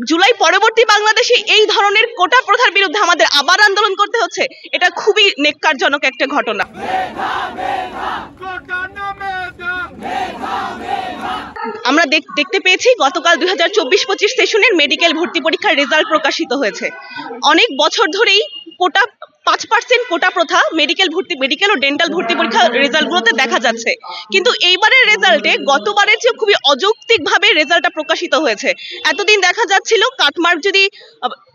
জুলাই পরবর্তী বাংলাদেশে এই ধরনের কোটা প্রথার বিরুদ্ধে আমাদের আবার আন্দোলন করতে হচ্ছে, এটা খুবই নেক্কারজনক একটা ঘটনা। আমরা দেখতে পেয়েছি গতকাল 2024-25 সেশনের মেডিকেল ভর্তি পরীক্ষার রেজাল্ট প্রকাশিত হয়েছে। অনেক বছর ধরেই কোটা 5% কোটা প্রথা মেডিকেল ও ডেন্টাল ভর্তি পরীক্ষার রেজাল্টগুলোতে দেখা যাচ্ছে, কিন্তু এইবারের রেজাল্টে গতবারের চেয়ে খুবই অযৌক্তিকভাবে রেজাল্টটা প্রকাশিত হয়েছে। এতদিন দেখা যাচ্ছিল কাটমার্ক যদি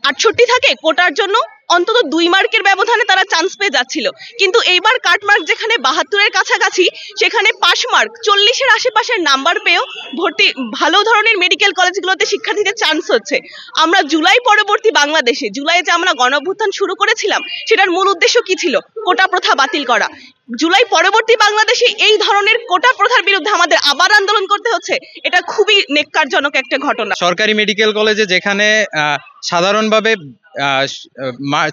68 থাকে কোটার জন্য অন্তত 2 মার্কের ব্যবধানে তারা চান্স পেয়ে যাচ্ছিল, কিন্তু এইবার কাটমার্ক যেখানে 72-এর কাছাকাছি সেখানে পাস মার্ক 40-এর আশেপাশের নাম্বার পেয়েও ভর্তি ভালো ধরনের মেডিকেল কলেজগুলোতে শিক্ষার্থীদের চান্স হচ্ছে। আমরা জুলাই পরবর্তী বাংলাদেশে জুলাইয়ে যে আমরা গণঅভ্যুত্থান শুরু করেছিলাম সেটার মূল উদ্দেশ্য কি ছিল? কোটা প্রথা বাতিল করা। জুলাই পরবর্তী বাংলাদেশে এই ধরনের কোটা প্রথার বিরুদ্ধে আমাদের আবার আন্দোলন করতে হচ্ছে, এটা খুবই নেক্কারজনক একটা ঘটনা। সরকারি মেডিকেল কলেজে যেখানে সাধারণভাবে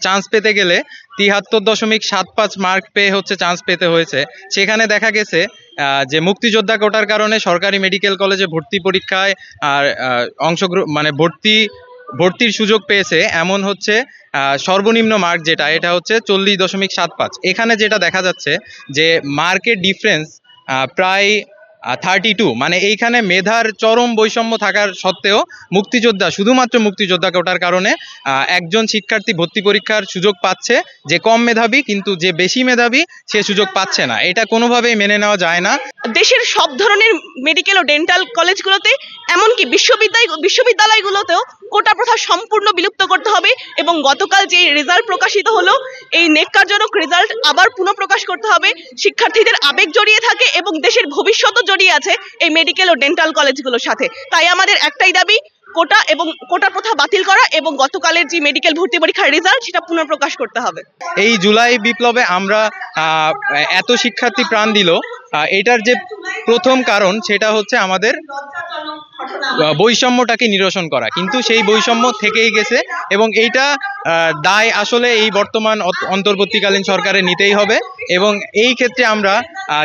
চান্স পেতে গেলে 73.75 মার্ক পেয়ে হচ্ছে চান্স পেতে হয়েছে, সেখানে দেখা গেছে যে মুক্তিযোদ্ধা কোটার কারণে সরকারি মেডিকেল কলেজে ভর্তি পরীক্ষায় আর ভর্তির সুযোগ পেয়েছে এমন হচ্ছে সর্বনিম্ন মার্ক যেটা, এটা হচ্ছে 40.75। এখানে যেটা দেখা যাচ্ছে যে মার্কের ডিফারেন্স প্রায় 32, মানে এইখানে মেধার চরম বৈষম্য থাকার সত্ত্বেও শুধুমাত্র মুক্তিযোদ্ধা কোটার কারণে একজন শিক্ষার্থী ভর্তি পরীক্ষার সুযোগ পাচ্ছে, যে কম মেধাবী, কিন্তু যে বেশি মেধাবী সে সুযোগ পাচ্ছে না। এটা কোনোভাবেই মেনে নেওয়া যায় না। দেশের সব ধরনের মেডিকেল ও ডেন্টাল কলেজগুলোতে, এমনকি বিশ্ববিদ্যালয়গুলোতেও কোটা প্রথা সম্পূর্ণ বিলুপ্ত করতে হবে এবং গতকাল যে রেজাল্ট প্রকাশিত হলো এই নেক্কারজনক রেজাল্ট আবার পুনঃপ্রকাশ করতে হবে। শিক্ষার্থীদের আবেগ জড়িয়ে থাকে এবং দেশের ভবিষ্যৎও জড়িয়ে আছে এই মেডিকেল ও ডেন্টাল কলেজগুলোর সাথে। তাই আমাদের একটাই দাবি, কোটা প্রথা বাতিল করা এবং গতকালের যে মেডিকেল ভর্তি পরীক্ষার রেজাল্ট সেটা পুনঃপ্রকাশ করতে হবে। এই জুলাই বিপ্লবে আমরা এত শিক্ষার্থী প্রাণ দিল, এটার যে প্রথম কারণ সেটা হচ্ছে আমাদের বৈষম্যটাকে নিরসন করা, কিন্তু সেই বৈষম্য থেকেই গেছে এবং এইটা দায় আসলে এই বর্তমান অন্তর্বর্তীকালীন সরকারের নিতেই হবে। এবং এই ক্ষেত্রে আমরা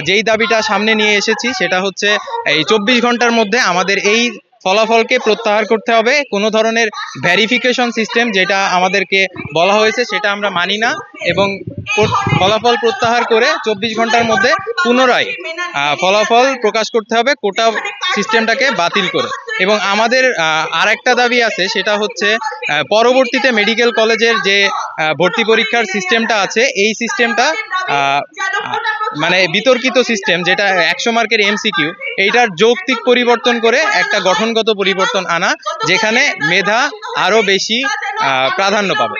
যেই দাবিটা সামনে নিয়ে এসেছি সেটা হচ্ছে এই 24 ঘন্টার মধ্যে আমাদের এই ফলাফলকে প্রত্যাহার করতে হবে। কোনো ধরনের ভেরিফিকেশন সিস্টেম যেটা আমাদেরকে বলা হয়েছে সেটা আমরা মানি না এবং ফলাফল প্রত্যাহার করে 24 ঘন্টার মধ্যে পুনরায় ফলাফল প্রকাশ করতে হবে কোটা সিস্টেমটাকে বাতিল করে। এবং আমাদের আরেকটা দাবি আছে, সেটা হচ্ছে পরবর্তীতে মেডিকেল কলেজের যে ভর্তি পরীক্ষার সিস্টেমটা আছে এই সিস্টেমটা মানে বিতর্কিত সিস্টেম, যেটা 100 মার্কের MCQ, এইটার যৌক্তিক পরিবর্তন করে একটা গঠনগত পরিবর্তন আনা, যেখানে মেধা আরো বেশি প্রাধান্য পাবে।